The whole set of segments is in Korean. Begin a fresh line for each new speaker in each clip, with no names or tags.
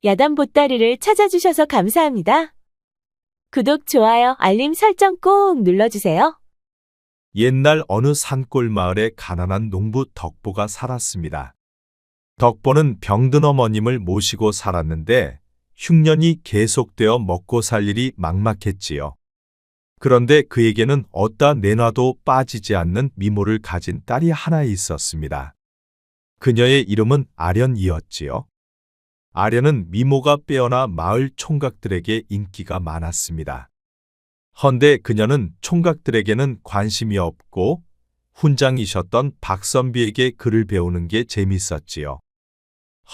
야단 보따리를 찾아주셔서 감사합니다. 구독, 좋아요, 알림 설정 꼭 눌러주세요.
옛날 어느 산골 마을에 가난한 농부 덕보가 살았습니다. 덕보는 병든 어머님을 모시고 살았는데 흉년이 계속되어 먹고 살 일이 막막했지요. 그런데 그에게는 어디다 내놔도 빠지지 않는 미모를 가진 딸이 하나 있었습니다. 그녀의 이름은 아련이었지요. 아련은 미모가 빼어나 마을 총각들에게 인기가 많았습니다. 헌데 그녀는 총각들에게는 관심이 없고 훈장이셨던 박선비에게 글을 배우는 게 재밌었지요.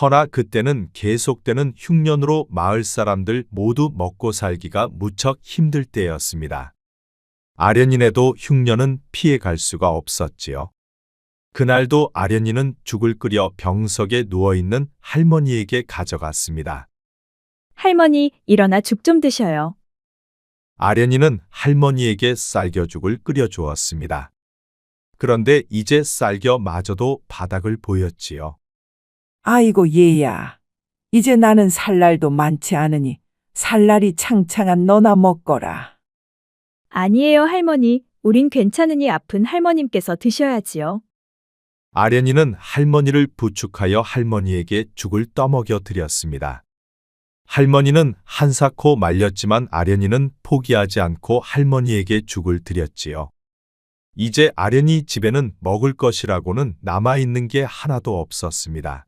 허나 그때는 계속되는 흉년으로 마을 사람들 모두 먹고 살기가 무척 힘들 때였습니다. 아련이네도 흉년은 피해갈 수가 없었지요. 그날도 아련이는 죽을 끓여 병석에 누워있는 할머니에게 가져갔습니다.
할머니, 일어나 죽 좀 드셔요.
아련이는 할머니에게 쌀겨죽을 끓여주었습니다. 그런데 이제 쌀겨마저도 바닥을 보였지요.
아이고 얘야, 이제 나는 살 날도 많지 않으니 살날이 창창한 너나 먹거라.
아니에요, 할머니. 우린 괜찮으니 아픈 할머님께서 드셔야지요.
아련이는 할머니를 부축하여 할머니에게 죽을 떠먹여 드렸습니다. 할머니는 한사코 말렸지만 아련이는 포기하지 않고 할머니에게 죽을 드렸지요. 이제 아련이 집에는 먹을 것이라고는 남아있는 게 하나도 없었습니다.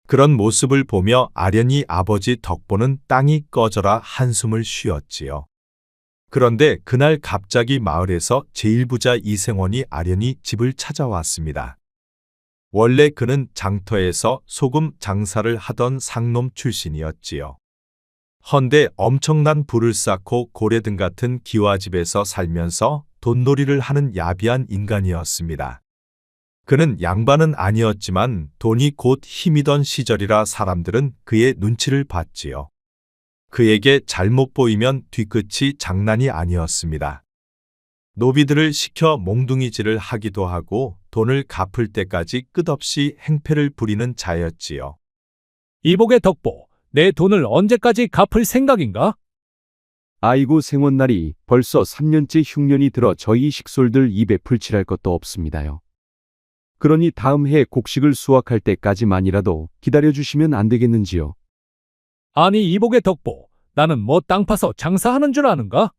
그런 모습을 보며 아련이 아버지 덕보는 땅이 꺼져라 한숨을 쉬었지요. 그런데 그날 갑자기 마을에서 제일 부자 이생원이 아련이 집을 찾아왔습니다. 원래 그는 장터에서 소금 장사를 하던 상놈 출신이었지요. 헌데 엄청난 부를 쌓고 고래등 같은 기와집에서 살면서 돈놀이를 하는 야비한 인간이었습니다. 그는 양반은 아니었지만 돈이 곧 힘이던 시절이라 사람들은 그의 눈치를 봤지요. 그에게 잘못 보이면 뒤끝이 장난이 아니었습니다. 노비들을 시켜 몽둥이질을 하기도 하고 돈을 갚을 때까지 끝없이 행패를 부리는 자였지요.
이복의 덕보, 내 돈을 언제까지 갚을 생각인가?
아이고 생원날이 벌써 3년째 흉년이 들어 저희 식솔들 입에 풀칠할 것도 없습니다요. 그러니 다음 해 곡식을 수확할 때까지만이라도 기다려주시면 안 되겠는지요.
아니 이복의 덕보, 나는 뭐 땅 파서 장사하는 줄 아는가?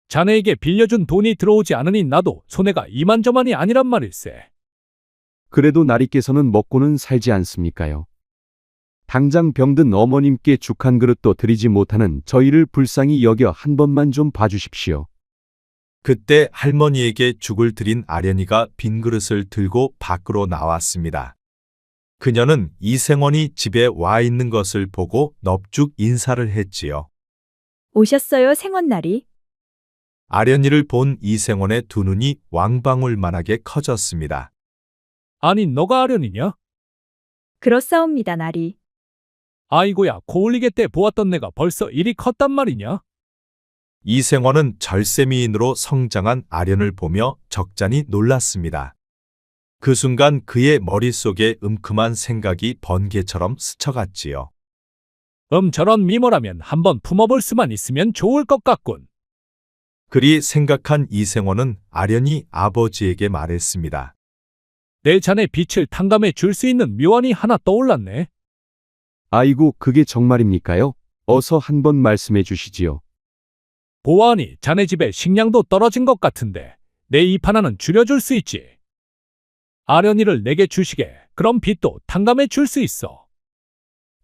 자네에게 빌려준 돈이 들어오지 않으니 나도 손해가 이만저만이 아니란 말일세.
그래도 나리께서는 먹고는 살지 않습니까요. 당장 병든 어머님께 죽 한 그릇도 드리지 못하는 저희를 불쌍히 여겨 한 번만 좀 봐주십시오.
그때 할머니에게 죽을 드린 아련이가 빈 그릇을 들고 밖으로 나왔습니다. 그녀는 이생원이 집에 와 있는 것을 보고 넙죽 인사를 했지요.
오셨어요, 생원날이.
아련이를 본 이생원의 두 눈이 왕방울만하게 커졌습니다.
아니 너가 아련이냐?
그렇사옵니다, 날이.
아이고야, 고울리게 때 보았던 내가 벌써 이리 컸단 말이냐?
이생원은 절세미인으로 성장한 아련을 보며 적잖이 놀랐습니다. 그 순간 그의 머릿속에 음큼한 생각이 번개처럼 스쳐갔지요.
저런 미모라면 한번 품어볼 수만 있으면 좋을 것 같군.
그리 생각한 이생원은 아련이 아버지에게 말했습니다.
내 자네 빛을 탕감해 줄 수 있는 묘안이 하나 떠올랐네.
아이고 그게 정말입니까요? 어서 한번 말씀해 주시지요.
보아하니 자네 집에 식량도 떨어진 것 같은데 내 입 하나는 줄여줄 수 있지. 아련이를 내게 주시게. 그럼 빚도 탕감해 줄 수 있어.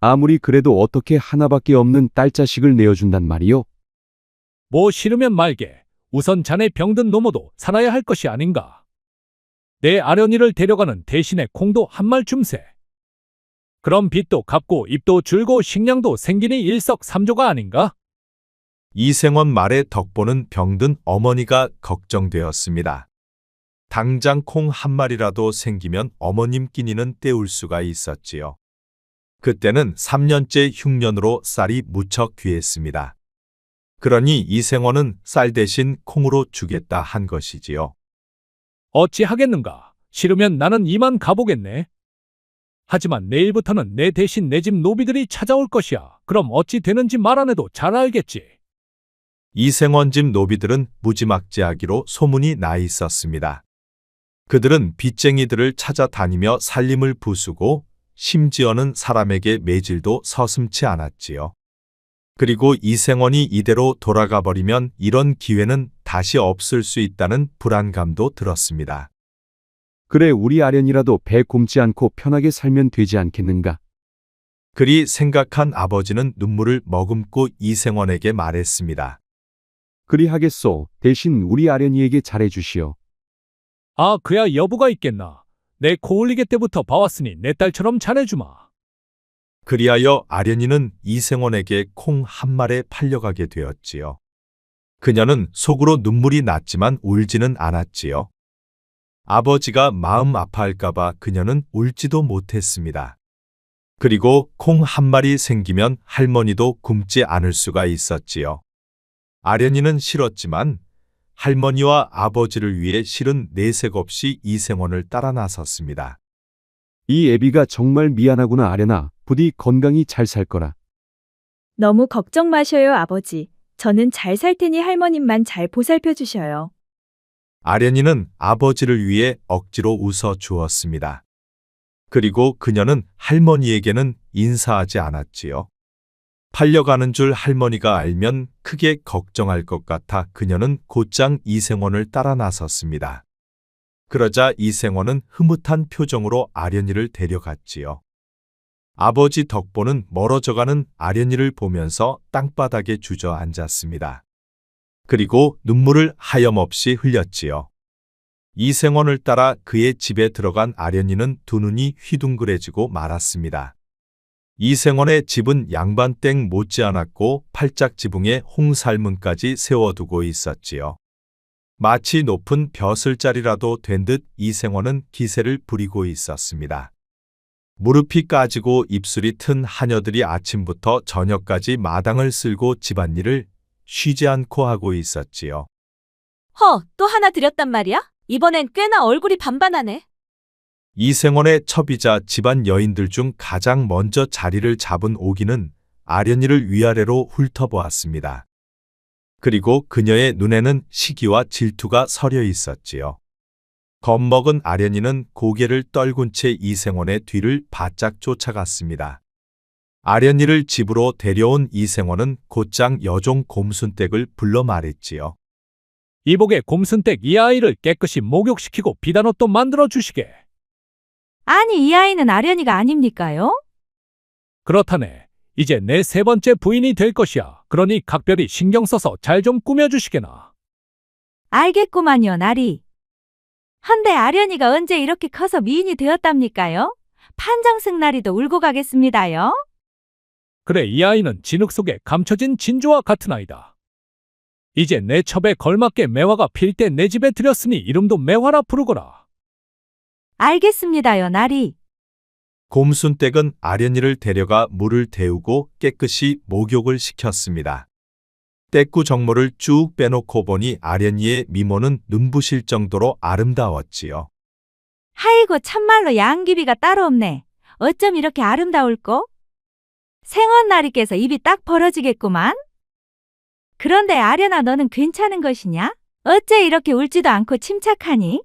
아무리 그래도 어떻게 하나밖에 없는 딸자식을 내어준단 말이요?
뭐 싫으면 말게. 우선 자네 병든 노모도 살아야 할 것이 아닌가. 내 아련이를 데려가는 대신에 콩도 한 말 줌세. 그럼 빚도 갚고 입도 줄고 식량도 생기니 일석삼조가 아닌가?
이생원 말에 덕보는 병든 어머니가 걱정되었습니다. 당장 콩 한 마리라도 생기면 어머님 끼니는 때울 수가 있었지요. 그때는 3년째 흉년으로 쌀이 무척 귀했습니다. 그러니 이생원은 쌀 대신 콩으로 주겠다 한 것이지요.
어찌 하겠는가? 싫으면 나는 이만 가보겠네. 하지만 내일부터는 내 대신 내 집 노비들이 찾아올 것이야. 그럼 어찌 되는지 말 안 해도 잘 알겠지.
이생원 집 노비들은 무지막지하기로 소문이 나 있었습니다. 그들은 빚쟁이들을 찾아다니며 살림을 부수고 심지어는 사람에게 매질도 서슴지 않았지요. 그리고 이생원이 이대로 돌아가 버리면 이런 기회는 다시 없을 수 있다는 불안감도 들었습니다.
그래 우리 아련이라도 배 굶지 않고 편하게 살면 되지 않겠는가?
그리 생각한 아버지는 눈물을 머금고 이생원에게 말했습니다.
그리하겠소. 대신 우리 아련이에게 잘해주시오.
아, 그야 여부가 있겠나. 내 코올리게 때부터 봐왔으니 내 딸처럼 잘해주마.
그리하여 아련이는 이생원에게 콩 한 말에 팔려가게 되었지요. 그녀는 속으로 눈물이 났지만 울지는 않았지요. 아버지가 마음 아파할까봐 그녀는 울지도 못했습니다. 그리고 콩 한 마리 생기면 할머니도 굶지 않을 수가 있었지요. 아련이는 싫었지만 할머니와 아버지를 위해 실은 내색 없이 이생원을 따라 나섰습니다.
이 애비가 정말 미안하구나 아련아. 부디 건강히 잘 살 거라.
너무 걱정 마셔요, 아버지. 저는 잘 살 테니 할머님만 잘 보살펴 주셔요.
아련이는 아버지를 위해 억지로 웃어 주었습니다. 그리고 그녀는 할머니에게는 인사하지 않았지요. 팔려가는 줄 할머니가 알면 크게 걱정할 것 같아 그녀는 곧장 이생원을 따라 나섰습니다. 그러자 이생원은 흐뭇한 표정으로 아련이를 데려갔지요. 아버지 덕보는 멀어져가는 아련이를 보면서 땅바닥에 주저앉았습니다. 그리고 눈물을 하염없이 흘렸지요. 이생원을 따라 그의 집에 들어간 아련이는 두 눈이 휘둥그레지고 말았습니다. 이생원의 집은 양반댁 못지않았고 팔짝 지붕에 홍살문까지 세워두고 있었지요. 마치 높은 벼슬자리라도 된 듯 이생원은 기세를 부리고 있었습니다. 무릎이 까지고 입술이 튼 하녀들이 아침부터 저녁까지 마당을 쓸고 집안일을 쉬지 않고 하고 있었지요.
또 하나 드렸단 말이야? 이번엔 꽤나 얼굴이 반반하네.
이생원의 첩이자 집안 여인들 중 가장 먼저 자리를 잡은 오기는 아련이를 위아래로 훑어보았습니다. 그리고 그녀의 눈에는 시기와 질투가 서려 있었지요. 겁먹은 아련이는 고개를 떨군 채 이생원의 뒤를 바짝 쫓아갔습니다. 아련이를 집으로 데려온 이생원은 곧장 여종 곰순댁을 불러 말했지요.
이복의 곰순댁 이 아이를 깨끗이 목욕시키고 비단옷도 만들어 주시게.
아니, 이 아이는 아련이가 아닙니까요?
그렇다네. 이제 내 세 번째 부인이 될 것이야. 그러니 각별히 신경 써서 잘 좀 꾸며주시게나.
알겠구만요, 나리. 헌데 아련이가 언제 이렇게 커서 미인이 되었답니까요? 판정승 나리도 울고 가겠습니다요.
그래, 이 아이는 진흙 속에 감춰진 진주와 같은 아이다. 이제 내 첩에 걸맞게 매화가 필 때 내 집에 들였으니 이름도 매화라 부르거라.
알겠습니다요, 나리.
곰순댁은 아련이를 데려가 물을 데우고 깨끗이 목욕을 시켰습니다. 떼꾸 정모를 쭉 빼놓고 보니 아련이의 미모는 눈부실 정도로 아름다웠지요.
하이고 참말로 양귀비가 따로 없네. 어쩜 이렇게 아름다울꼬? 생언나리께서 입이 딱 벌어지겠구만. 그런데 아련아, 너는 괜찮은 것이냐? 어째 이렇게 울지도 않고 침착하니?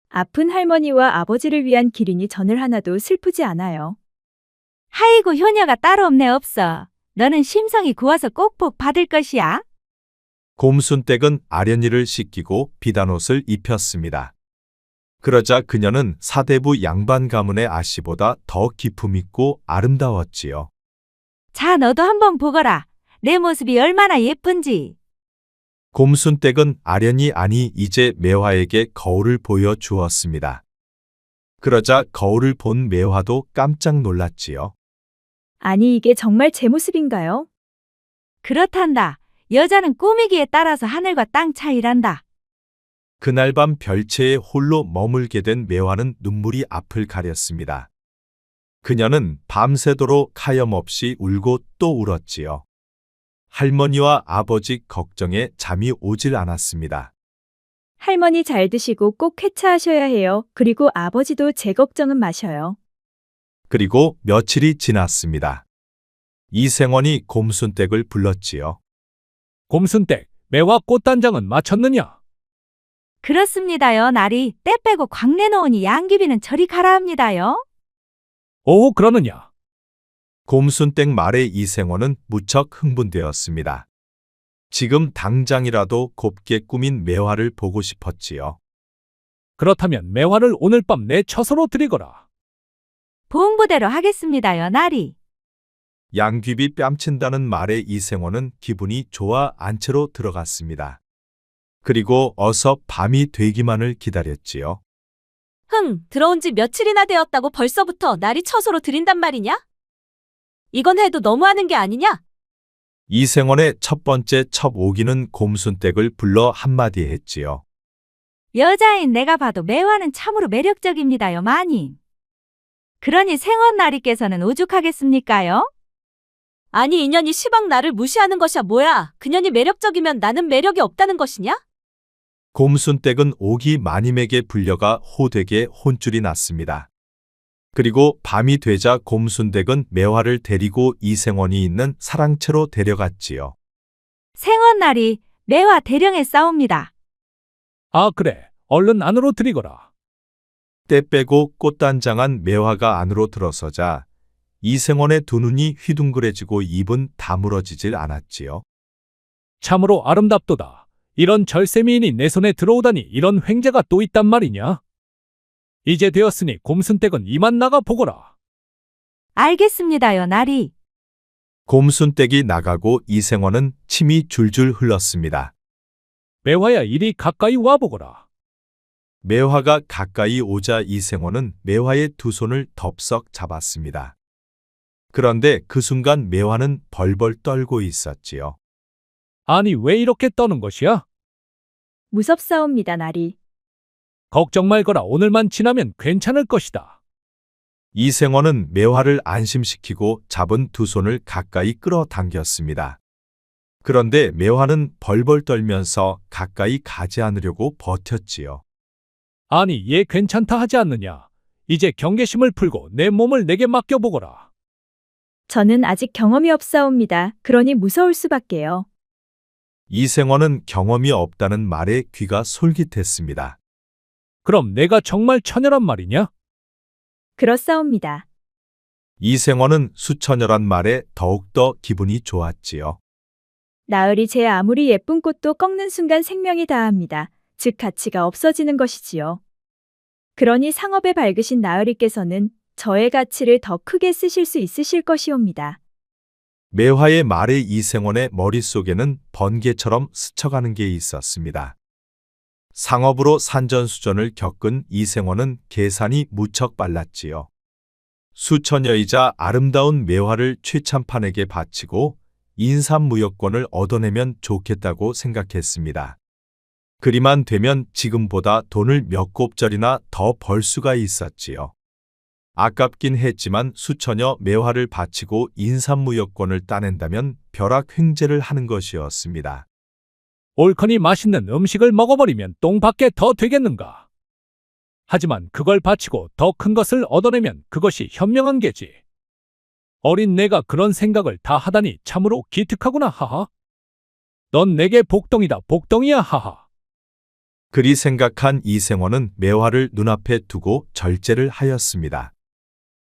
아픈 할머니와 아버지를 위한 기린이 전을 하나도 슬프지 않아요.
하이고 효녀가 따로 없네. 없어. 너는 심성이 고와서 꼭 복 받을 것이야.
곰순댁은 아련이를 씻기고 비단옷을 입혔습니다. 그러자 그녀는 사대부 양반 가문의 아씨보다 더 기품 있고 아름다웠지요.
자, 너도 한번 보거라. 내 모습이 얼마나 예쁜지.
곰순댁은 아련이 아니 이제 매화에게 거울을 보여주었습니다. 그러자 거울을 본 매화도 깜짝 놀랐지요.
아니, 이게 정말 제 모습인가요?
그렇단다. 여자는 꾸미기에 따라서 하늘과 땅 차이란다.
그날 밤 별채에 홀로 머물게 된 매화는 눈물이 앞을 가렸습니다. 그녀는 밤새도록 하염없이 울고 또 울었지요. 할머니와 아버지 걱정에 잠이 오질 않았습니다.
할머니 잘 드시고 꼭 쾌차하셔야 해요. 그리고 아버지도 제 걱정은 마셔요.
그리고 며칠이 지났습니다. 이생원이 곰순댁을 불렀지요.
곰순댁, 매화 꽃단장은 마쳤느냐?
그렇습니다요, 나리. 때 빼고 광 내놓으니 양귀비는 저리 가라 합니다요.
오호, 그러느냐?
곰순댁 말에 이생원은 무척 흥분되었습니다. 지금 당장이라도 곱게 꾸민 매화를 보고 싶었지요.
그렇다면 매화를 오늘 밤 내 처소로 드리거라.
보응부대로 하겠습니다요, 나리.
양귀비 뺨친다는 말에 이생원은 기분이 좋아 안채로 들어갔습니다. 그리고 어서 밤이 되기만을 기다렸지요.
들어온 지 며칠이나 되었다고 벌써부터 날이 처소로 들인단 말이냐? 이건 해도 너무하는 게 아니냐?
이생원의 첫 번째 첩오기는 곰순댁을 불러 한마디 했지요.
여자인 내가 봐도 매화는 참으로 매력적입니다요, 마님. 그러니 생원나리께서는 오죽하겠습니까요?
아니 이년이 시방 나를 무시하는 것이야 뭐야? 그년이 매력적이면 나는 매력이 없다는 것이냐?
곰순댁은 오기 마님에게 불려가 호되게 혼쭐이 났습니다. 그리고 밤이 되자 곰순댁은 매화를 데리고 이생원이 있는 사랑채로 데려갔지요.
생원나리, 매화 대령에 싸웁니다.
아, 그래. 얼른 안으로 드리거라.
때 빼고 꽃단장한 매화가 안으로 들어서자 이생원의 두 눈이 휘둥그레지고 입은 다물어지질 않았지요.
참으로 아름답도다. 이런 절세미인이 내 손에 들어오다니 이런 횡재가 또 있단 말이냐? 이제 되었으니 곰순댁은 이만 나가 보거라.
알겠습니다요, 나리.
곰순댁이 나가고 이생원은 침이 줄줄 흘렀습니다.
매화야, 이리 가까이 와보거라.
매화가 가까이 오자 이생원은 매화의 두 손을 덥석 잡았습니다. 그런데 그 순간 매화는 벌벌 떨고 있었지요.
아니, 왜 이렇게 떠는 것이야?
무섭사옵니다, 나리.
걱정 말거라. 오늘만 지나면 괜찮을 것이다.
이생원은 매화를 안심시키고 잡은 두 손을 가까이 끌어당겼습니다. 그런데 매화는 벌벌 떨면서 가까이 가지 않으려고 버텼지요.
아니, 얘 괜찮다 하지 않느냐? 이제 경계심을 풀고 내 몸을 내게 맡겨보거라.
저는 아직 경험이 없사옵니다. 그러니 무서울 수밖에요.
이생원은 경험이 없다는 말에 귀가 솔깃했습니다.
그럼 내가 정말 처녀란 말이냐?
그렇사옵니다.
이생원은 수처녀란 말에 더욱더 기분이 좋았지요.
나으리 제 아무리 예쁜 꽃도 꺾는 순간 생명이 다합니다. 즉 가치가 없어지는 것이지요. 그러니 상업에 밝으신 나으리께서는 저의 가치를 더 크게 쓰실 수 있으실 것이옵니다.
매화의 말에 이생원의 머릿속에는 번개처럼 스쳐가는 게 있었습니다. 상업으로 산전수전을 겪은 이생원은 계산이 무척 빨랐지요. 수처녀이자 아름다운 매화를 최참판에게 바치고 인삼무역권을 얻어내면 좋겠다고 생각했습니다. 그리만 되면 지금보다 돈을 몇 곱절이나 더 벌 수가 있었지요. 아깝긴 했지만 수처녀 매화를 바치고 인삼무역권을 따낸다면 벼락 횡재를 하는 것이었습니다.
옳거니 맛있는 음식을 먹어버리면 똥밖에 더 되겠는가? 하지만 그걸 바치고 더 큰 것을 얻어내면 그것이 현명한 게지. 어린 내가 그런 생각을 다 하다니 참으로 기특하구나 하하. 넌 내게 복덩이다 복덩이야 하하.
그리 생각한 이생원은 매화를 눈앞에 두고 절제를 하였습니다.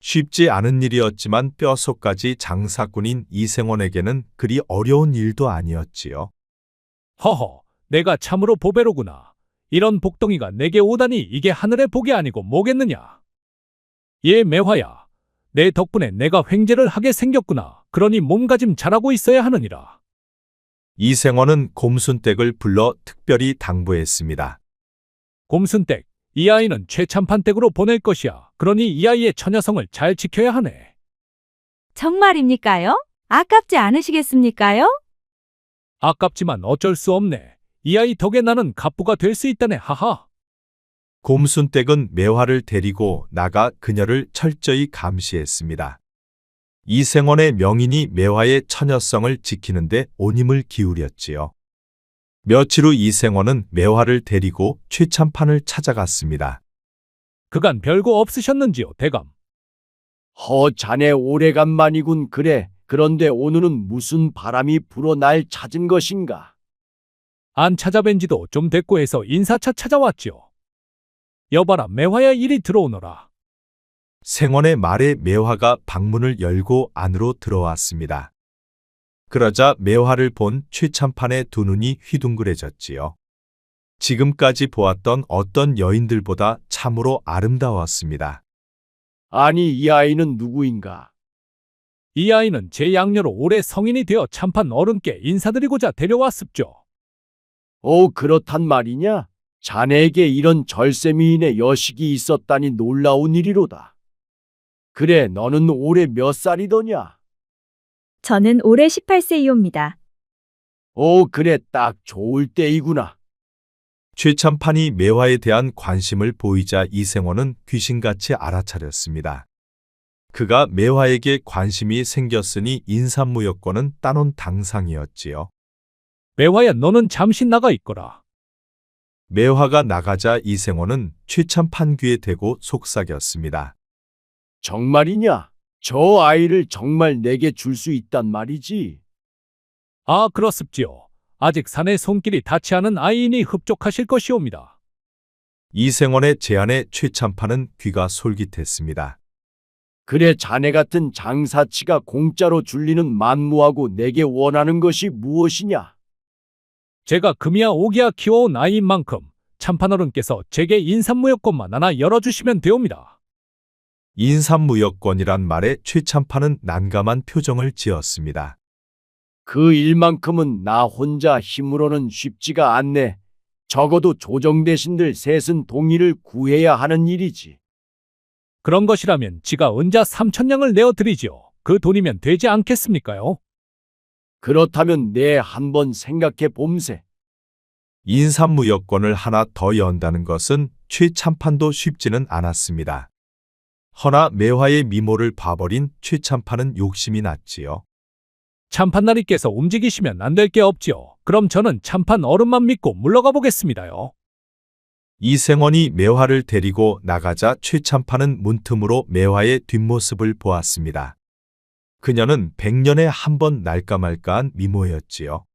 쉽지 않은 일이었지만 뼛속까지 장사꾼인 이생원에게는 그리 어려운 일도 아니었지요.
허허, 내가 참으로 보배로구나. 이런 복덩이가 내게 오다니 이게 하늘의 복이 아니고 뭐겠느냐. 예, 매화야. 내 덕분에 내가 횡재를 하게 생겼구나. 그러니 몸가짐 잘하고 있어야 하느니라.
이생원은 곰순댁을 불러 특별히 당부했습니다.
곰순댁, 이 아이는 최참판댁으로 보낼 것이야. 그러니 이 아이의 처녀성을 잘 지켜야 하네.
정말입니까요? 아깝지 않으시겠습니까요?
아깝지만 어쩔 수 없네. 이 아이 덕에 나는 갑부가 될 수 있다네 하하.
곰순댁은 매화를 데리고 나가 그녀를 철저히 감시했습니다. 이생원의 명인이 매화의 처녀성을 지키는데 온 힘을 기울였지요. 며칠 후 이생원은 매화를 데리고 최참판을 찾아갔습니다.
그간 별거 없으셨는지요, 대감?
자네 오래간만이군. 그래. 그런데 오늘은 무슨 바람이 불어 날 찾은 것인가?
안 찾아뵌 지도 좀 됐고 해서 인사차 찾아왔지요. 여봐라, 매화야, 이리 들어오너라.
생원의 말에 매화가 방문을 열고 안으로 들어왔습니다. 그러자 매화를 본 최참판의 두 눈이 휘둥그레졌지요. 지금까지 보았던 어떤 여인들보다 참으로 아름다웠습니다.
아니, 이 아이는 누구인가?
이 아이는 제 양녀로 올해 성인이 되어 참판 어른께 인사드리고자 데려왔습죠.
그렇단 말이냐? 자네에게 이런 절세미인의 여식이 있었다니 놀라운 일이로다. 그래, 너는 올해 몇 살이더냐?
저는 올해 18세이옵니다.
그래, 딱 좋을 때이구나.
최참판이 매화에 대한 관심을 보이자 이생원은 귀신같이 알아차렸습니다. 그가 매화에게 관심이 생겼으니 인삼무역권은 따놓은 당상이었지요.
매화야, 너는 잠시 나가 있거라.
매화가 나가자 이생원은 최참판 귀에 대고 속삭였습니다.
정말이냐? 저 아이를 정말 내게 줄 수 있단 말이지?
아, 그렇습지요. 아직 사내 손길이 닿지 않은 아이이니 흡족하실 것이옵니다.
이생원의 제안에 최참판은 귀가 솔깃했습니다.
그래, 자네 같은 장사치가 공짜로 줄리는 만무하고 내게 원하는 것이 무엇이냐?
제가 금이야 오기야 키워온 아이인 만큼 참판어른께서 제게 인삼무역권만 하나 열어주시면 되옵니다.
인삼무역권이란 말에 최참판은 난감한 표정을 지었습니다.
그 일만큼은 나 혼자 힘으로는 쉽지가 않네. 적어도 조정 대신들 셋은 동의를 구해야 하는 일이지.
그런 것이라면 지가 은자 3천냥을 내어드리지요. 그 돈이면 되지 않겠습니까요?
그렇다면 내 한번 생각해 봄세.
인삼무역권을 하나 더 연다는 것은 최참판도 쉽지는 않았습니다. 허나 매화의 미모를 봐버린 최참판은 욕심이 났지요.
참판나리께서 움직이시면 안 될 게 없지요. 그럼 저는 참판 어른만 믿고 물러가 보겠습니다요.
이생원이 매화를 데리고 나가자 최참판은 문틈으로 매화의 뒷모습을 보았습니다. 그녀는 100년에 한 번 날까 말까한 미모였지요.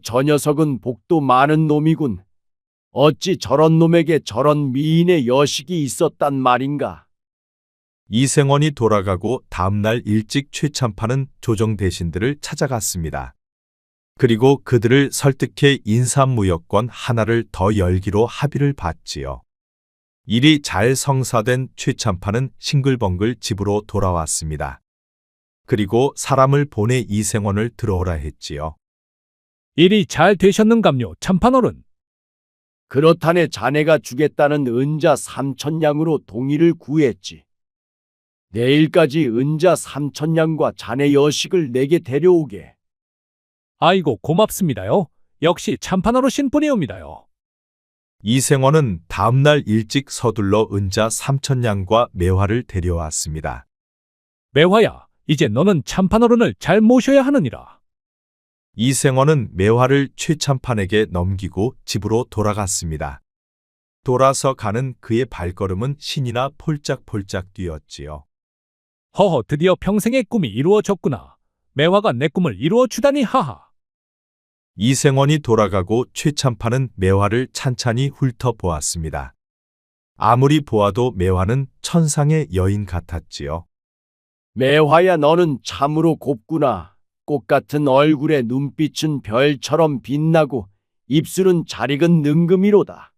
저 녀석은 복도 많은 놈이군. 어찌 저런 놈에게 저런 미인의 여식이 있었단 말인가?
이생원이 돌아가고 다음날 일찍 최참판은 조정 대신들을 찾아갔습니다. 그리고 그들을 설득해 인삼무역권 하나를 더 열기로 합의를 봤지요. 일이 잘 성사된 최참판은 싱글벙글 집으로 돌아왔습니다. 그리고 사람을 보내 이생원을 들어오라 했지요.
일이 잘 되셨는감요, 참판어른.
그렇다네, 자네가 주겠다는 은자 3천냥으로 동의를 구했지. 내일까지 은자 3천냥과 자네 여식을 내게 데려오게.
아이고, 고맙습니다요. 역시 참판어르신 뿐이옵니다요.
이생원은 다음날 일찍 서둘러 은자 3천냥과 매화를 데려왔습니다.
매화야, 이제 너는 참판어른을 잘 모셔야 하느니라.
이생원은 매화를 최참판에게 넘기고 집으로 돌아갔습니다. 돌아서 가는 그의 발걸음은 신이나 폴짝폴짝 뛰었지요.
허허, 드디어 평생의 꿈이 이루어졌구나. 매화가 내 꿈을 이루어 주다니, 하하.
이생원이 돌아가고 최참판은 매화를 찬찬히 훑어보았습니다. 아무리 보아도 매화는 천상의 여인 같았지요.
매화야, 너는 참으로 곱구나. 꽃 같은 얼굴에 눈빛은 별처럼 빛나고 입술은 잘 익은 능금이로다.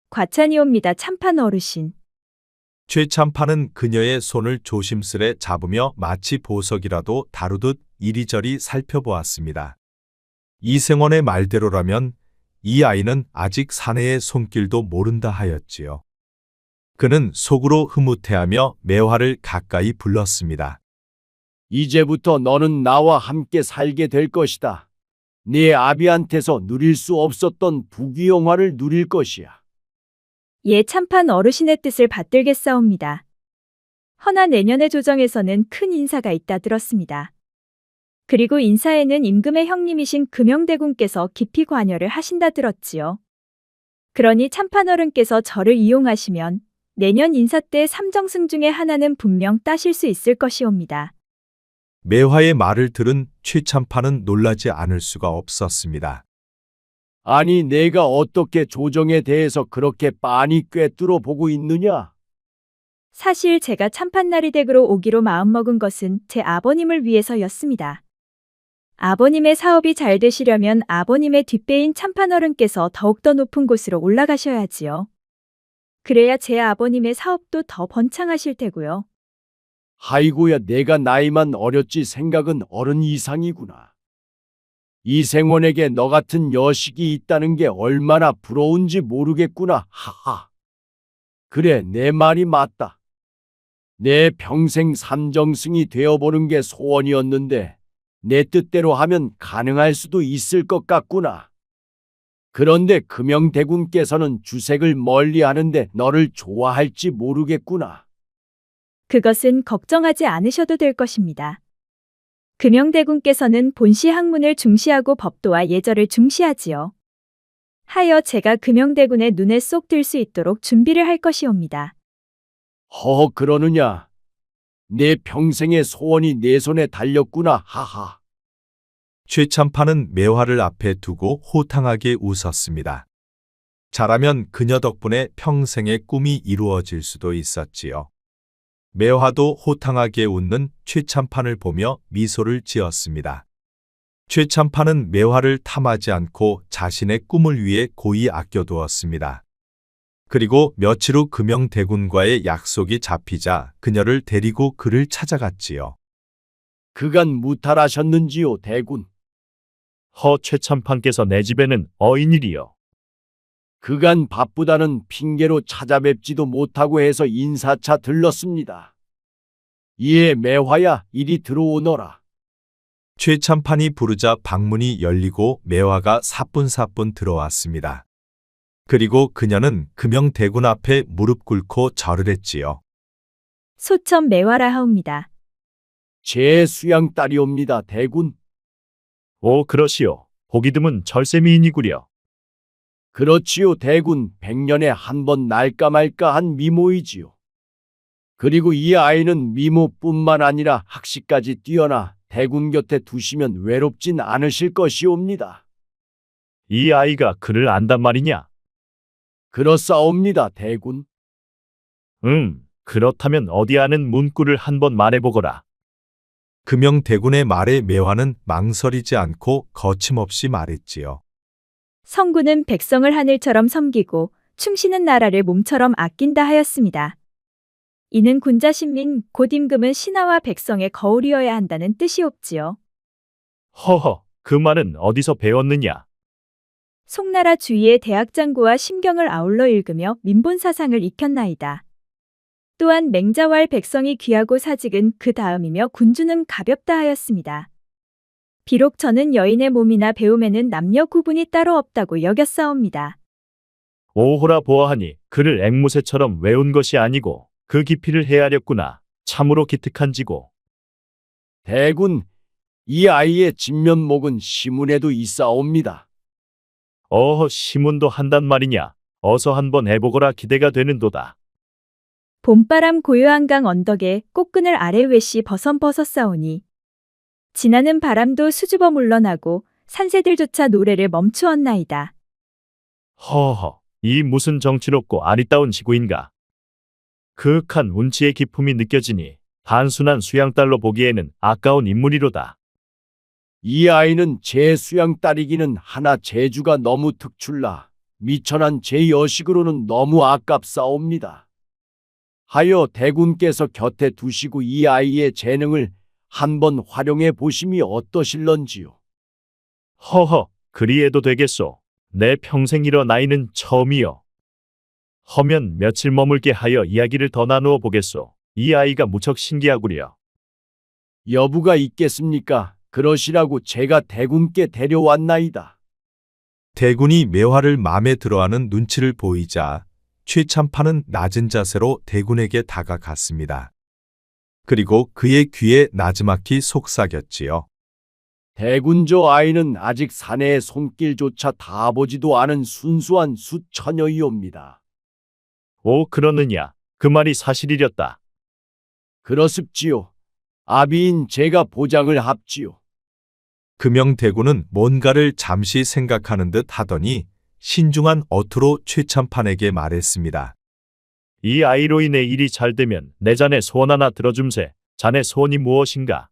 과찬이옵니다, 참판 어르신.
최참판은 그녀의 손을 조심스레 잡으며 마치 보석이라도 다루듯 이리저리 살펴보았습니다. 이생원의 말대로라면 이 아이는 아직 사내의 손길도 모른다 하였지요. 그는 속으로 흐뭇해하며 매화를 가까이 불렀습니다.
이제부터 너는 나와 함께 살게 될 것이다. 네 아비한테서 누릴 수 없었던 부귀영화를 누릴 것이야.
예, 참판 어르신의 뜻을 받들겠사옵니다. 허나 내년의 조정에서는 큰 인사가 있다 들었습니다. 그리고 인사에는 임금의 형님이신 금영대군께서 깊이 관여를 하신다 들었지요. 그러니 참판 어른께서 저를 이용하시면 내년 인사 때 3정승 중에 하나는 분명 따실 수 있을 것이옵니다.
매화의 말을 들은 최참판은 놀라지 않을 수가 없었습니다.
아니, 내가 어떻게 조정에 대해서 그렇게 빤히 꿰뚫어 보고 있느냐?
사실 제가 참판나리 댁으로 오기로 마음먹은 것은 제 아버님을 위해서였습니다. 아버님의 사업이 잘 되시려면 아버님의 뒷배인 참판어른께서 더욱더 높은 곳으로 올라가셔야지요. 그래야 제 아버님의 사업도 더 번창하실 테고요.
아이고야, 내가 나이만 어렸지 생각은 어른 이상이구나. 이생원에게 너 같은 여식이 있다는 게 얼마나 부러운지 모르겠구나. 하하. 그래, 내 말이 맞다. 내 평생 삼정승이 되어보는 게 소원이었는데 내 뜻대로 하면 가능할 수도 있을 것 같구나. 그런데 금영대군께서는 주색을 멀리하는데 너를 좋아할지 모르겠구나.
그것은 걱정하지 않으셔도 될 것입니다. 금영대군께서는 본시 학문을 중시하고 법도와 예절을 중시하지요. 하여 제가 금영대군의 눈에 쏙 들 수 있도록 준비를 할 것이옵니다.
그러느냐? 내 평생의 소원이 내 손에 달렸구나. 하하.
최참판은 매화를 앞에 두고 호탕하게 웃었습니다. 잘하면 그녀 덕분에 평생의 꿈이 이루어질 수도 있었지요. 매화도 호탕하게 웃는 최참판을 보며 미소를 지었습니다. 최참판은 매화를 탐하지 않고 자신의 꿈을 위해 고이 아껴두었습니다. 그리고 며칠 후 금영대군과의 약속이 잡히자 그녀를 데리고 그를 찾아갔지요.
그간 무탈하셨는지요, 대군?
허 최참판께서 내 집에는 어인일이요.
그간 바쁘다는 핑계로 찾아뵙지도 못하고 해서 인사차 들렀습니다. 이에 매화야, 이리 들어오너라.
최참판이 부르자 방문이 열리고 매화가 사뿐사뿐 들어왔습니다. 그리고 그녀는 금영대군 앞에 무릎 꿇고 절을 했지요.
소천 매화라 하옵니다.
제 수양 딸이옵니다, 대군.
오 그러시오. 보기 드문 절세미인이구려.
그렇지요, 대군. 100년에 한 번 날까 말까 한 미모이지요. 그리고 이 아이는 미모뿐만 아니라 학식까지 뛰어나 대군 곁에 두시면 외롭진 않으실 것이옵니다.
이 아이가 그를 안단 말이냐?
그렇사옵니다, 대군.
그렇다면 어디 아는 문구를 한번 말해보거라.
금영대군의 말에 매화는 망설이지 않고 거침없이 말했지요.
성군은 백성을 하늘처럼 섬기고 충신은 나라를 몸처럼 아낀다 하였습니다. 이는 군자신민 곧 임금은 신하와 백성의 거울이어야 한다는 뜻이옵지요.
허허, 그 말은 어디서 배웠느냐?
송나라 주위의 대학장구와 심경을 아울러 읽으며 민본사상을 익혔나이다. 또한 맹자왈 백성이 귀하고 사직은 그 다음이며 군주는 가볍다 하였습니다. 비록 저는 여인의 몸이나 배움에는 남녀 구분이 따로 없다고 여겼사옵니다.
오호라 보아하니 그를 앵무새처럼 외운 것이 아니고 그 깊이를 헤아렸구나. 참으로 기특한지고.
대군, 이 아이의 진면목은 시문에도 있사옵니다.
어허, 시문도 한단 말이냐? 어서 한번 해보거라. 기대가 되는도다.
봄바람 고요한 강 언덕에 꽃그늘 아래 외시 버선버섯사오니 지나는 바람도 수줍어 물러나고 산새들조차 노래를 멈추었나이다.
허허, 이 무슨 정치롭고 아리따운 지구인가? 그윽한 운치의 기품이 느껴지니 단순한 수양딸로 보기에는 아까운 인물이로다.
이 아이는 제 수양 딸이기는 하나 재주가 너무 특출나 미천한 제 여식으로는 너무 아깝사옵니다. 하여 대군께서 곁에 두시고 이 아이의 재능을 한번 활용해 보심이 어떠실런지요.
허허, 그리해도 되겠소. 내 평생 이러 나이는 처음이요. 허면 며칠 머물게 하여 이야기를 더 나누어 보겠소. 이 아이가 무척 신기하구려.
여부가 있겠습니까? 그러시라고 제가 대군께 데려왔나이다.
대군이 매화를 마음에 들어하는 눈치를 보이자 최참판은 낮은 자세로 대군에게 다가갔습니다. 그리고 그의 귀에 나지막히 속삭였지요.
대군, 저 아이는 아직 사내의 손길조차 닿아보지도 않은 순수한 숫처녀이옵니다.
오 그러느냐? 그 말이 사실이렸다.
그렇습지요. 아비인 제가 보장을 합지요.
금영대군은 뭔가를 잠시 생각하는 듯 하더니 신중한 어투로 최참판에게 말했습니다.
이 아이로 인해 일이 잘 되면 내 자네 소원 하나 들어줌세. 자네 소원이 무엇인가?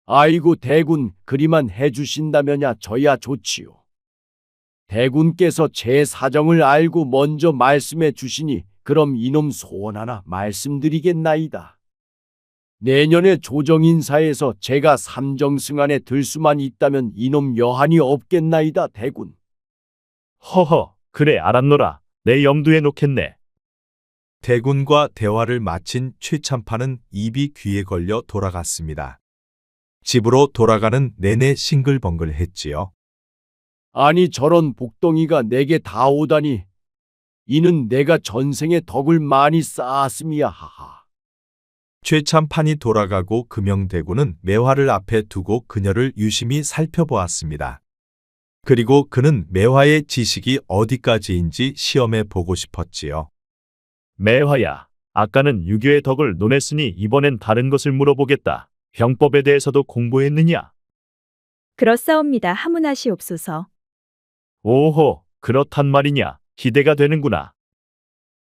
아이고 대군 그리만 해주신다면야 저야 좋지요. 대군께서 제 사정을 알고 먼저 말씀해 주시니 그럼 이놈 소원 하나 말씀드리겠나이다. 내년에 조정인사에서 제가 삼정승 안에 들 수만 있다면 이놈 여한이 없겠나이다 대군.
허허, 그래 알았노라. 내 염두에 놓겠네.
대군과 대화를 마친 최참판은 입이 귀에 걸려 돌아갔습니다. 집으로 돌아가는 내내 싱글벙글했지요.
아니 저런 복덩이가 내게 다 오다니. 이는 내가 전생에 덕을 많이 쌓았음이야 하하.
최참판이 돌아가고 금영대군은 매화를 앞에 두고 그녀를 유심히 살펴보았습니다. 그리고 그는 매화의 지식이 어디까지인지 시험해 보고 싶었지요.
매화야, 아까는 유교의 덕을 논했으니 이번엔 다른 것을 물어보겠다. 병법에 대해서도 공부했느냐?
그렇사옵니다. 하문하시옵소서.
오호, 그렇단 말이냐. 기대가 되는구나.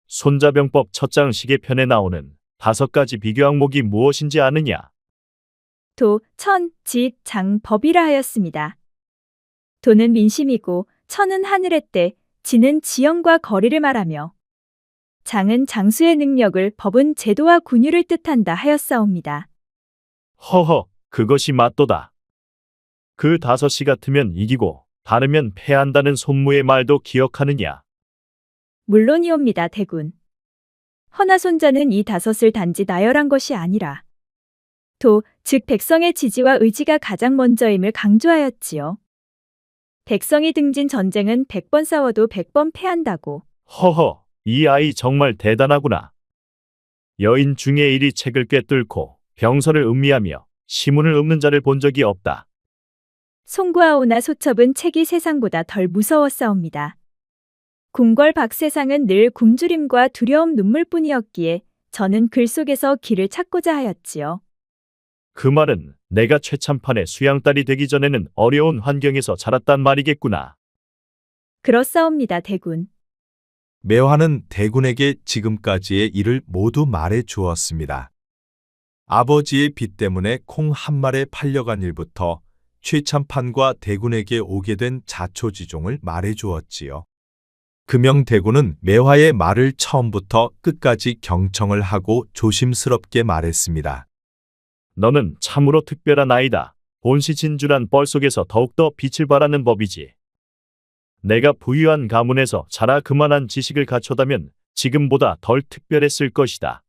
손자병법 첫장 시계편에 나오는 5가지 비교 항목이 무엇인지 아느냐?
도, 천, 지, 장, 법이라 하였습니다. 도는 민심이고 천은 하늘의 때, 지는 지형과 거리를 말하며 장은 장수의 능력을, 법은 제도와 군유를 뜻한다 하였사옵니다.
허허, 그것이 맞도다. 그 5시 같으면 이기고 다르면 패한다는 손무의 말도 기억하느냐?
물론이옵니다, 대군. 허나 손자는 이 5을 단지 나열한 것이 아니라 도, 즉 백성의 지지와 의지가 가장 먼저임을 강조하였지요. 백성이 등진 전쟁은 100번 싸워도 100번 패한다고.
허허, 이 아이 정말 대단하구나. 여인 중에 이리 책을 꿰뚫고 병서를 음미하며 시문을 읊는 자를 본 적이 없다.
송구하오나 소첩은 책이 세상보다 덜 무서웠사옵니다. 궁궐 박세상은 늘 굶주림과 두려움 눈물뿐이었기에 저는 글 속에서 길을 찾고자 하였지요.
그 말은 내가 최참판의 수양딸이 되기 전에는 어려운 환경에서 자랐단 말이겠구나.
그렇사옵니다, 대군.
매화는 대군에게 지금까지의 일을 모두 말해 주었습니다. 아버지의 빚 때문에 콩 한 마리에 팔려간 일부터 최참판과 대군에게 오게 된 자초지종을 말해 주었지요. 금영대군은 매화의 말을 처음부터 끝까지 경청을 하고 조심스럽게 말했습니다.
너는 참으로 특별한 아이다. 본시 진주란 뻘 속에서 더욱더 빛을 발하는 법이지. 내가 부유한 가문에서 자라 그만한 지식을 갖춰다면 지금보다 덜 특별했을 것이다.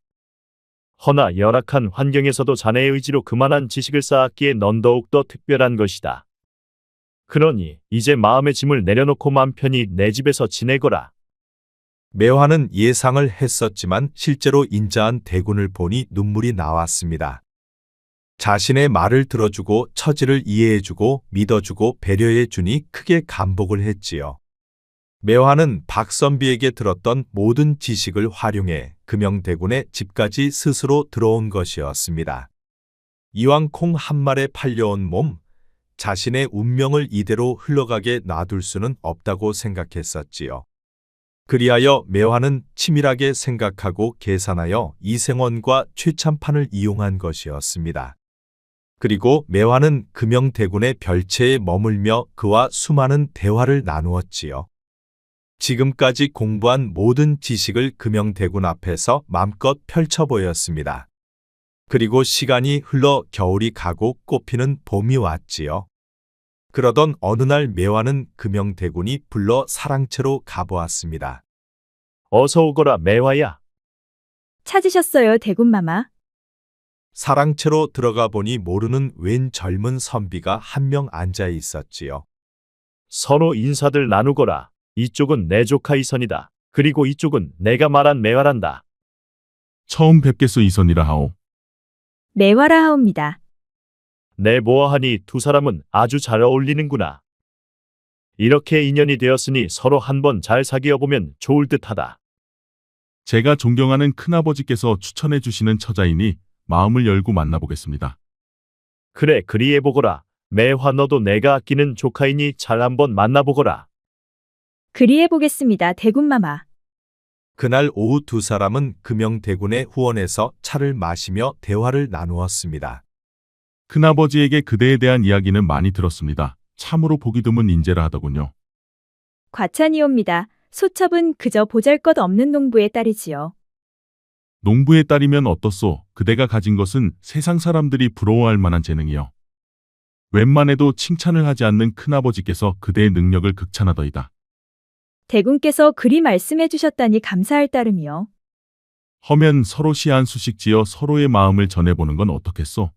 허나 열악한 환경에서도 자네의 의지로 그만한 지식을 쌓았기에 넌 더욱더 특별한 것이다. 그러니 이제 마음의 짐을 내려놓고 맘 편히 내 집에서 지내거라.
매화는 예상을 했었지만 실제로 인자한 대군을 보니 눈물이 나왔습니다. 자신의 말을 들어주고 처지를 이해해주고 믿어주고 배려해주니 크게 감복을 했지요. 매화는 박선비에게 들었던 모든 지식을 활용해 금영대군의 집까지 스스로 들어온 것이었습니다. 이왕 콩 한 마리에 팔려온 몸, 자신의 운명을 이대로 흘러가게 놔둘 수는 없다고 생각했었지요. 그리하여 매화는 치밀하게 생각하고 계산하여 이생원과 최참판을 이용한 것이었습니다. 그리고 매화는 금영대군의 별채에 머물며 그와 수많은 대화를 나누었지요. 지금까지 공부한 모든 지식을 금영대군 앞에서 맘껏 펼쳐 보였습니다. 그리고 시간이 흘러 겨울이 가고 꽃피는 봄이 왔지요. 그러던 어느 날 매화는 금영대군이 불러 사랑채로 가보았습니다.
어서 오거라 매화야.
찾으셨어요, 대군마마.
사랑채로 들어가 보니 모르는 웬 젊은 선비가 한 명 앉아 있었지요.
서로 인사들 나누거라. 이쪽은 내 조카 이선이다. 그리고 이쪽은 내가 말한 매화란다.
처음 뵙겠소 이선이라 하오.
매화라 하옵니다.
내 보아하니 두 사람은 아주 잘 어울리는구나. 이렇게 인연이 되었으니 서로 한번 잘 사귀어 보면 좋을 듯하다.
제가 존경하는 큰아버지께서 추천해 주시는 처자이니 마음을 열고 만나보겠습니다.
그래, 그리해보거라. 매화 너도 내가 아끼는 조카이니 잘 한번 만나보거라.
그리해 보겠습니다, 대군마마.
그날 오후 두 사람은 금영대군의 후원에서 차를 마시며 대화를 나누었습니다.
큰아버지에게 그대에 대한 이야기는 많이 들었습니다. 참으로 보기 드문 인재라 하더군요.
과찬이옵니다. 소첩은 그저 보잘것없는 농부의 딸이지요.
농부의 딸이면 어떻소? 그대가 가진 것은 세상 사람들이 부러워할 만한 재능이요. 웬만해도 칭찬을 하지 않는 큰아버지께서 그대의 능력을 극찬하더이다.
대군께서 그리 말씀해 주셨다니 감사할 따름이요.
허면 서로 시 한 수씩 지어 서로의 마음을 전해보는 건 어떻겠소?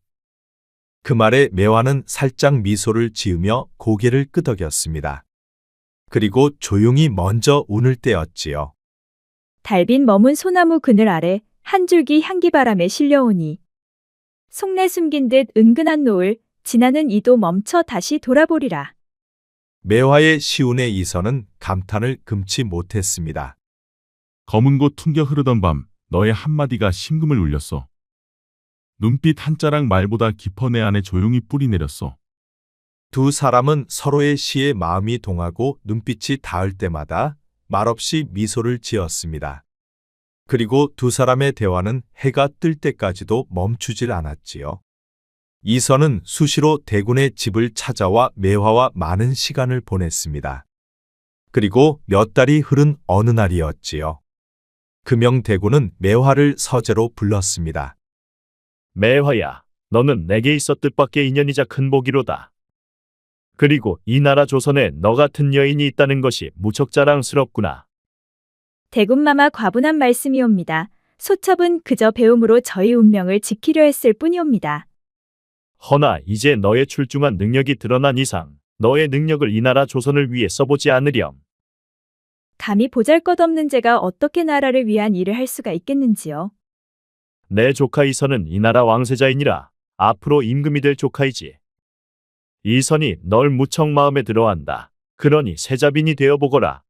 그 말에 매화는 살짝 미소를 지으며 고개를 끄덕였습니다. 그리고 조용히 먼저 운을 떼었지요.
달빈 머문 소나무 그늘 아래 한 줄기 향기바람에 실려오니 속내 숨긴 듯 은근한 노을 지나는 이도 멈춰 다시 돌아보리라.
매화의 시운의 이선은 감탄을 금치 못했습니다.
검은 곳 퉁겨 흐르던 밤 너의 한마디가 심금을 울렸어. 눈빛 한 자락 말보다 깊어 내 안에 조용히 뿌리 내렸어.
두 사람은 서로의 시에 마음이 동하고 눈빛이 닿을 때마다 말없이 미소를 지었습니다. 그리고 두 사람의 대화는 해가 뜰 때까지도 멈추질 않았지요. 이선은 수시로 대군의 집을 찾아와 매화와 많은 시간을 보냈습니다. 그리고 몇 달이 흐른 어느 날이었지요. 금영대군은 매화를 서재로 불렀습니다.
매화야, 너는 내게 있어 뜻밖의 인연이자 큰 복이로다. 그리고 이 나라 조선에 너 같은 여인이 있다는 것이 무척 자랑스럽구나.
대군마마 과분한 말씀이옵니다. 소첩은 그저 배움으로 저희 운명을 지키려 했을 뿐이옵니다.
허나 이제 너의 출중한 능력이 드러난 이상 너의 능력을 이 나라 조선을 위해 써보지 않으렴.
감히 보잘것없는 제가 어떻게 나라를 위한 일을 할 수가 있겠는지요.
내 조카 이선은 이 나라 왕세자이니라. 앞으로 임금이 될 조카이지. 이선이 널 무척 마음에 들어한다. 그러니 세자빈이 되어보거라.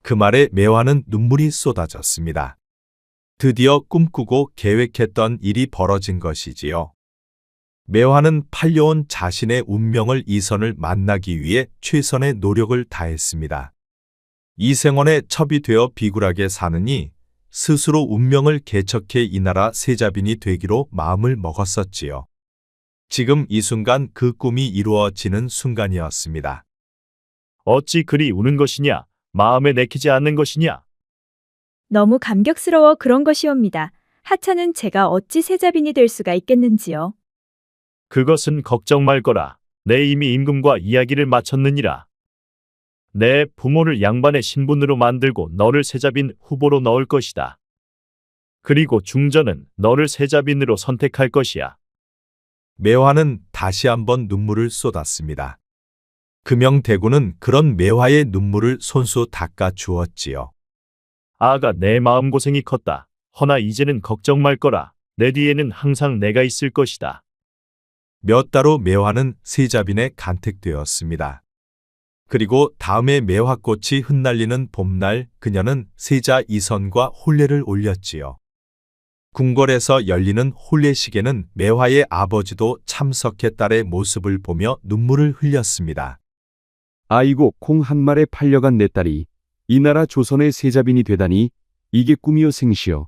그 말에 매화는 눈물이 쏟아졌습니다. 드디어 꿈꾸고 계획했던 일이 벌어진 것이지요. 매화는 팔려온 자신의 운명을 이선을 만나기 위해 최선의 노력을 다했습니다. 이생원의 첩이 되어 비굴하게 사느니 스스로 운명을 개척해 이 나라 세자빈이 되기로 마음을 먹었었지요. 지금 이 순간 그 꿈이 이루어지는 순간이었습니다.
어찌 그리 우는 것이냐? 마음에 내키지 않는 것이냐?
너무 감격스러워 그런 것이옵니다. 하찮은 제가 어찌 세자빈이 될 수가 있겠는지요.
그것은 걱정 말거라. 내 이미 임금과 이야기를 마쳤느니라. 내 부모를 양반의 신분으로 만들고 너를 세자빈 후보로 넣을 것이다. 그리고 중전은 너를 세자빈으로 선택할 것이야.
매화는 다시 한번 눈물을 쏟았습니다. 금영대군은 그런 매화의 눈물을 손수 닦아 주었지요.
아가 내 마음고생이 컸다. 허나 이제는 걱정 말거라. 내 뒤에는 항상 내가 있을 것이다.
몇 달 후 매화는 세자빈에 간택되었습니다. 그리고 다음에 매화꽃이 흩날리는 봄날 그녀는 세자 이선과 혼례를 올렸지요. 궁궐에서 열리는 혼례식에는 매화의 아버지도 참석해 딸의 모습을 보며 눈물을 흘렸습니다.
아이고 콩 한 말에 팔려간 내 딸이 이 나라 조선의 세자빈이 되다니 이게 꿈이요 생시여.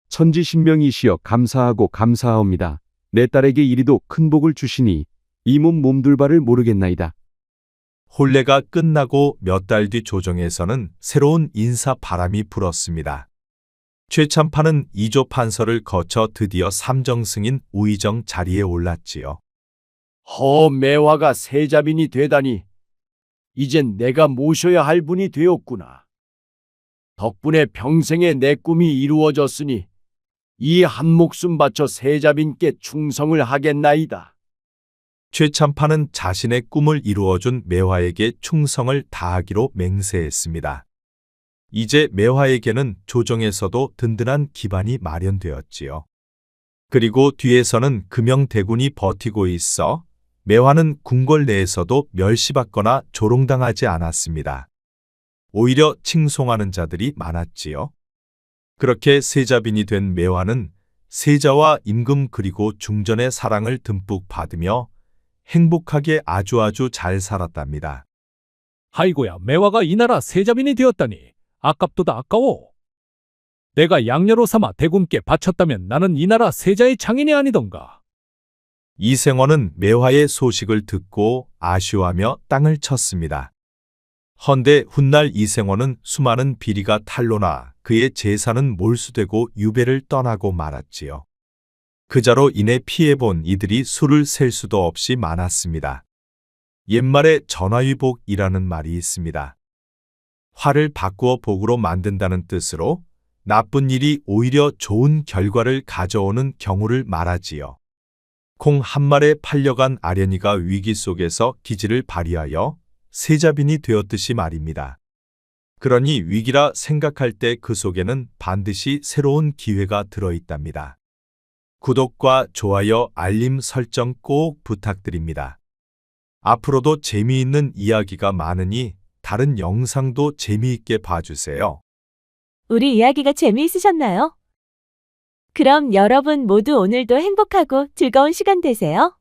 천지신명이시여 감사하고 감사하옵니다. 내 딸에게 이리도 큰 복을 주시니 이 몸 몸둘바를 모르겠나이다.
혼례가 끝나고 몇 달 뒤 조정에서는 새로운 인사 바람이 불었습니다. 최참파는 2조 판서를 거쳐 드디어 삼정승인 우의정 자리에 올랐지요.
매화가 세자빈이 되다니 이젠 내가 모셔야 할 분이 되었구나. 덕분에 평생의 내 꿈이 이루어졌으니 이 한 목숨 바쳐 세자빈께 충성을 하겠나이다.
최참파는 자신의 꿈을 이루어준 매화에게 충성을 다하기로 맹세했습니다. 이제 매화에게는 조정에서도 든든한 기반이 마련되었지요. 그리고 뒤에서는 금영대군이 버티고 있어 매화는 궁궐 내에서도 멸시받거나 조롱당하지 않았습니다. 오히려 칭송하는 자들이 많았지요. 그렇게 세자빈이 된 매화는 세자와 임금 그리고 중전의 사랑을 듬뿍 받으며 행복하게 아주 잘 살았답니다.
아이고야, 매화가 이 나라 세자빈이 되었다니 아깝도다 아까워. 내가 양녀로 삼아 대군께 바쳤다면 나는 이 나라 세자의 장인이 아니던가.
이생원은 매화의 소식을 듣고 아쉬워하며 땅을 쳤습니다. 헌데 훗날 이생원은 수많은 비리가 탄로나 그의 재산은 몰수되고 유배를 떠나고 말았지요. 그자로 인해 피해본 이들이 수를 셀 수도 없이 많았습니다. 옛말에 전화위복이라는 말이 있습니다. 화를 바꾸어 복으로 만든다는 뜻으로 나쁜 일이 오히려 좋은 결과를 가져오는 경우를 말하지요. 콩 한 말에 팔려간 아련이가 위기 속에서 기지를 발휘하여 세자빈이 되었듯이 말입니다. 그러니 위기라 생각할 때 그 속에는 반드시 새로운 기회가 들어있답니다. 구독과 좋아요, 알림 설정 꼭 부탁드립니다. 앞으로도 재미있는 이야기가 많으니 다른 영상도 재미있게 봐주세요.
우리 이야기가 재미있으셨나요? 그럼 여러분 모두 오늘도 행복하고 즐거운 시간 되세요.